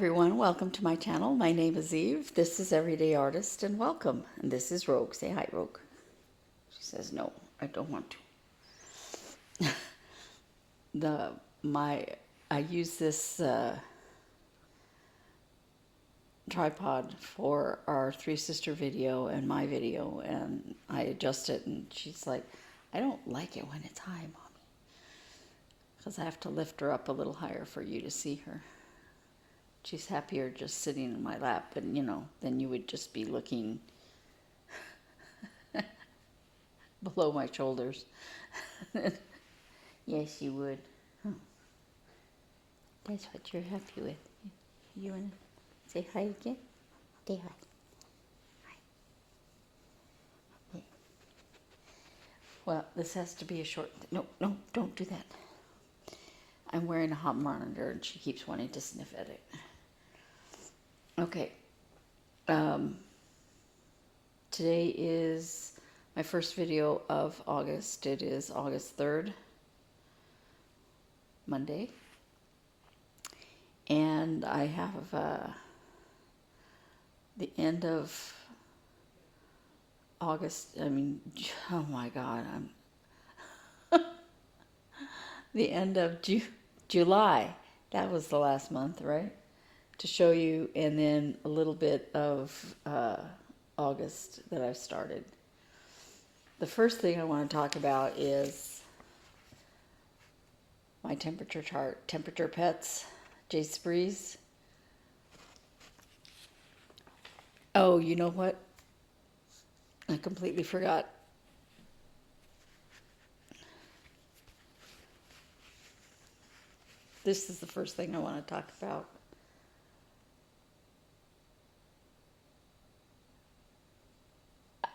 everyone, welcome to my channel. My name is Eve. This is Everyday Artist and welcome. And this is Rogue. Say hi, Rogue. She says no, I don't want to. I use this tripod for our Three Sister video and my video, and I adjust it, and she's like, I don't like it when it's high, Mommy, because I have to lift her up a little higher for you to see her. She's happier just sitting in my lap, and then you would just be looking below my shoulders. Yes, you would. Huh. That's what you're happy with. You want to say hi again? Say hi. Hi. Okay. Well, this has to be a short... No, don't do that. I'm wearing a hot monitor, and she keeps wanting to sniff at it. Okay. Today is my first video of August. It is August 3rd, Monday. And I have the end of August. I mean, oh my God, the end of July. That was the last month, right? To show you, and then a little bit of August that I've started. The first thing I want to talk about is my temperature chart. Temperature Pets, JaceBreeze. Oh, you know what? I completely forgot. This is the first thing I want to talk about.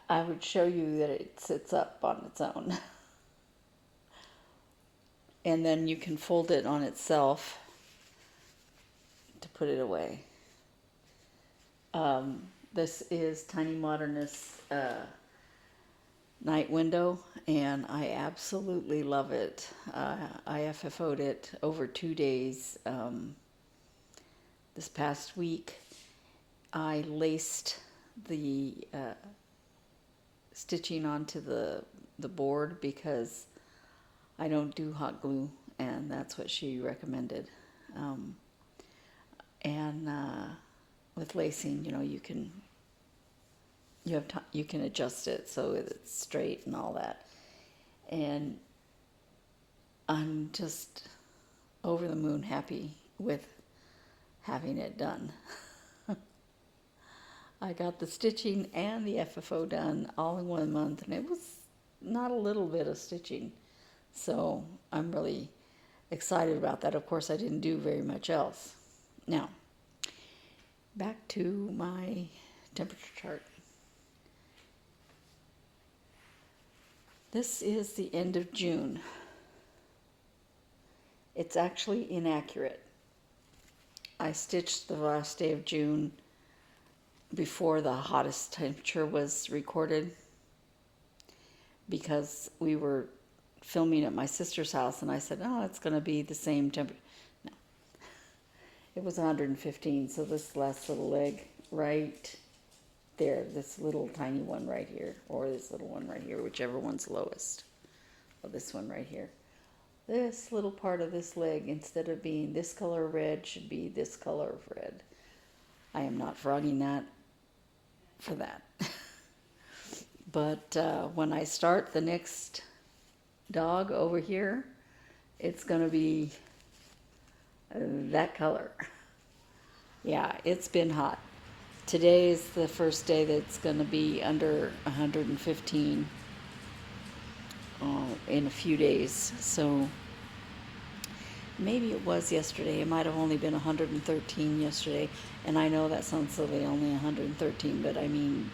I would show you that it sits up on its own. And then you can fold it on itself to put it away. This is TinyModernist night window, and I absolutely love it. I FFO'd it over 2 days. This past week, I laced the stitching onto the board because I don't do hot glue, and that's what she recommended. With lacing, you can adjust it so it's straight and all that. And I'm just over the moon happy with having it done. I got the stitching and the FFO done all in 1 month, and it was not a little bit of stitching. So I'm really excited about that. Of course, I didn't do very much else. Now, back to my temperature chart. This is the end of June. It's actually inaccurate. I stitched the last day of June before the hottest temperature was recorded because we were filming at my sister's house, and I said, oh, it's going to be the same temperature. No. It was 115, so this last little leg right there, this little tiny one right here, or this little one right here, whichever one's lowest. Well, this one right here. This little part of this leg, instead of being this color of red, should be this color of red. I am not frogging that for that. But when I start the next dog over here, it's going to be that color. Yeah, it's been hot. Today is the first day that's going to be under 115 in a few days. So maybe it was yesterday. It might have only been 113 yesterday. And I know that sounds silly, only 113, but I mean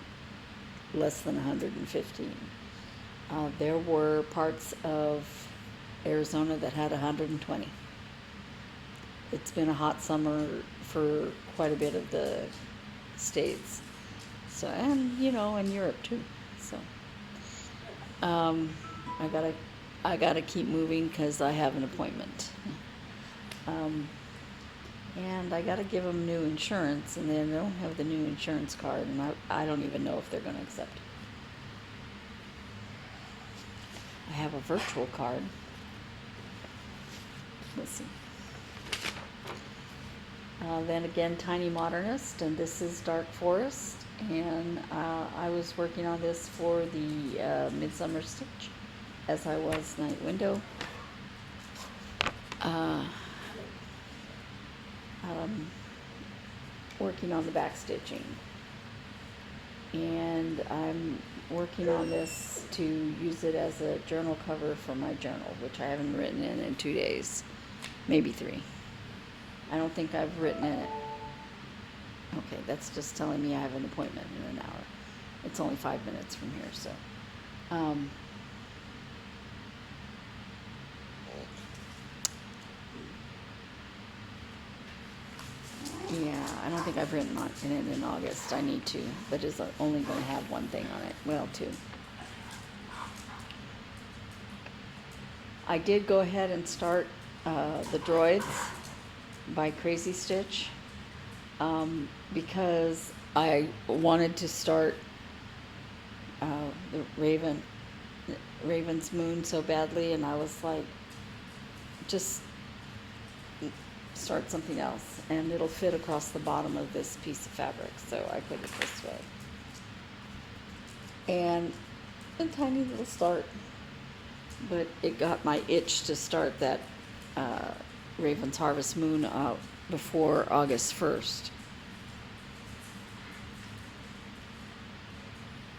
less than 115. There were parts of Arizona that had 120. It's been a hot summer for quite a bit of the states. So, and in Europe too. So, I gotta keep moving because I have an appointment. And I got to give them new insurance, and they don't have the new insurance card, and I don't even know if they're going to accept it. I have a virtual card. Let's see. Then again, TinyModernist, and this is Dark Forest, and I was working on this for the Midsummer Stitch, as I was Night Window. Working on the back stitching, and I'm working on this to use it as a journal cover for my journal, which I haven't written in 2 days, maybe 3. I don't think I've written in it. Okay, that's just telling me I have an appointment in an hour. It's only 5 minutes from here, so yeah, I don't think I've written in it in August. I need to, but it's only going to have one thing on it. Well, 2. I did go ahead and start the Droids by CrazzyStitch because I wanted to start the Raven's Moon so badly, and I was like, just start something else, and it'll fit across the bottom of this piece of fabric, so I put it this way. And a tiny little start, but it got my itch to start that Raven's Harvest Moon out before August 1st.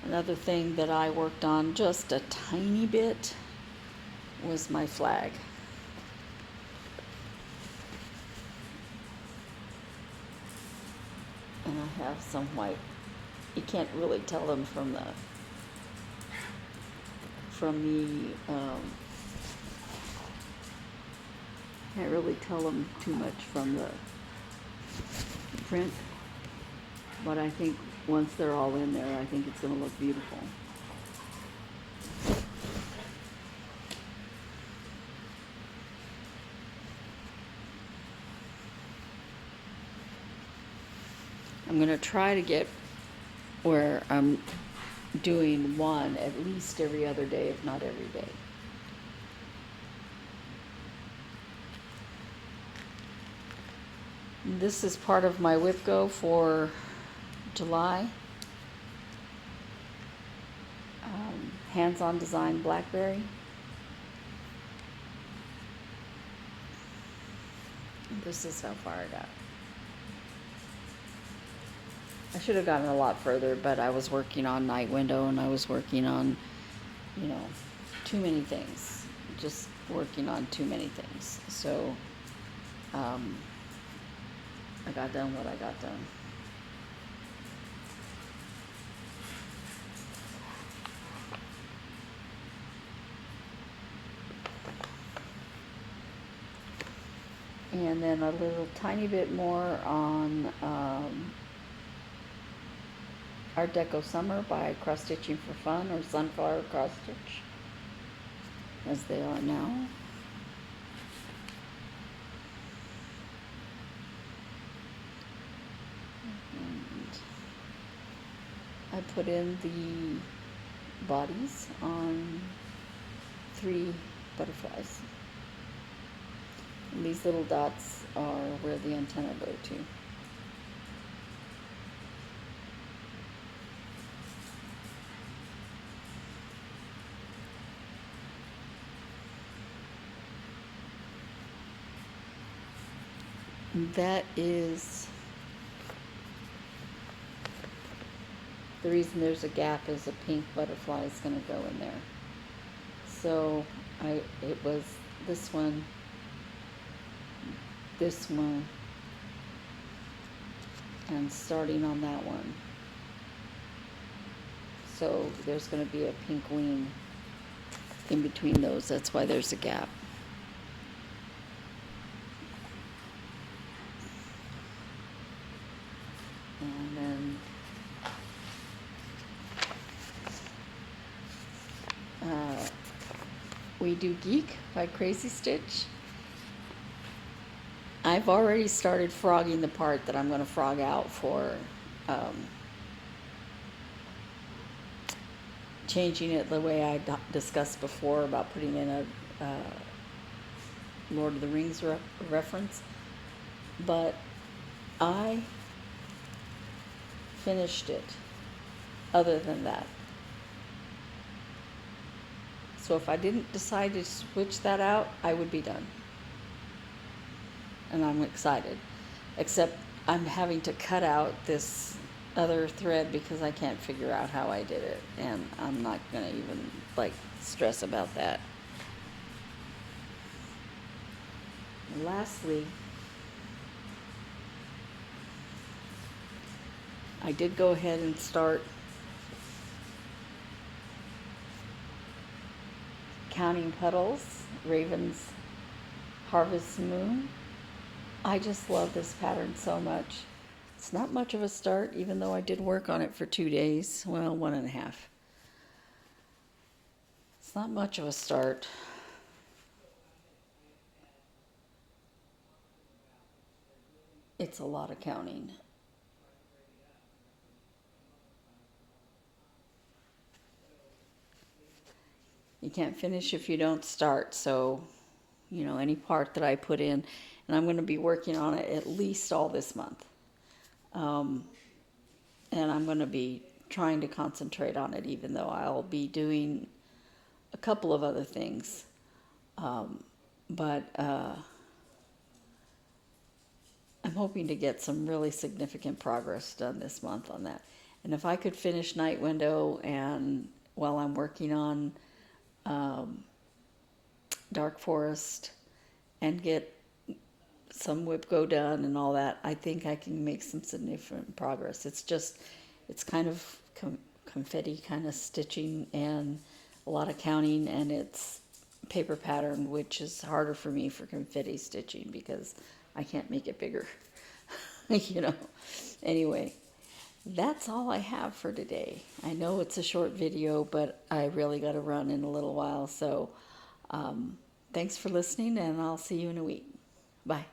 Another thing that I worked on just a tiny bit was my flag. And I have some white. You can't really tell them from the can't really tell them too much from the print, but I think once they're all in there, I think it's going to look beautiful. I'm going to try to get where I'm doing one at least every other day, if not every day. This is part of my whip go for July. Hands-on design Blackberry. This is how far I got. I should have gotten a lot further, but I was working on Night Window, and I was working on, too many things. Just working on too many things. So, I got done what I got done. And then a little tiny bit more on Art Deco Summer by Cross Stitching for Fun, or Sunflower Cross Stitch, as they are now. And I put in the bodies on 3 butterflies. And these little dots are where the antenna go to. That is the reason there's a gap, is a pink butterfly is going to go in there. So it was this one, and starting on that one. So there's going to be a pink wing in between those. That's why there's a gap. And then we do Geek by CrazzyStitch. I've already started frogging the part that I'm going to frog out for changing it the way I discussed before about putting in a Lord of the Rings reference. But I finished it other than that. So if I didn't decide to switch that out, I would be done. And I'm excited. Except I'm having to cut out this other thread because I can't figure out how I did it. And I'm not going to even, stress about that. And lastly, I did go ahead and start counting Puddles, Raven's Harvest Moon. I just love this pattern so much. It's not much of a start, even though I did work on it for 2 days. Well, 1.5. It's not much of a start. It's a lot of counting. You can't finish if you don't start, so, any part that I put in, and I'm going to be working on it at least all this month. And I'm going to be trying to concentrate on it, even though I'll be doing a couple of other things. But I'm hoping to get some really significant progress done this month on that. And if I could finish Night Window and while I'm working on Dark Forest and get some whip go done and all that, I think I can make some significant progress. It's kind of confetti kind of stitching and a lot of counting, and it's paper pattern, which is harder for me for confetti stitching because I can't make it bigger. Anyway, that's all I have for today. I know it's a short video, but I really got to run in a little while. So thanks for listening, and I'll see you in a week. Bye.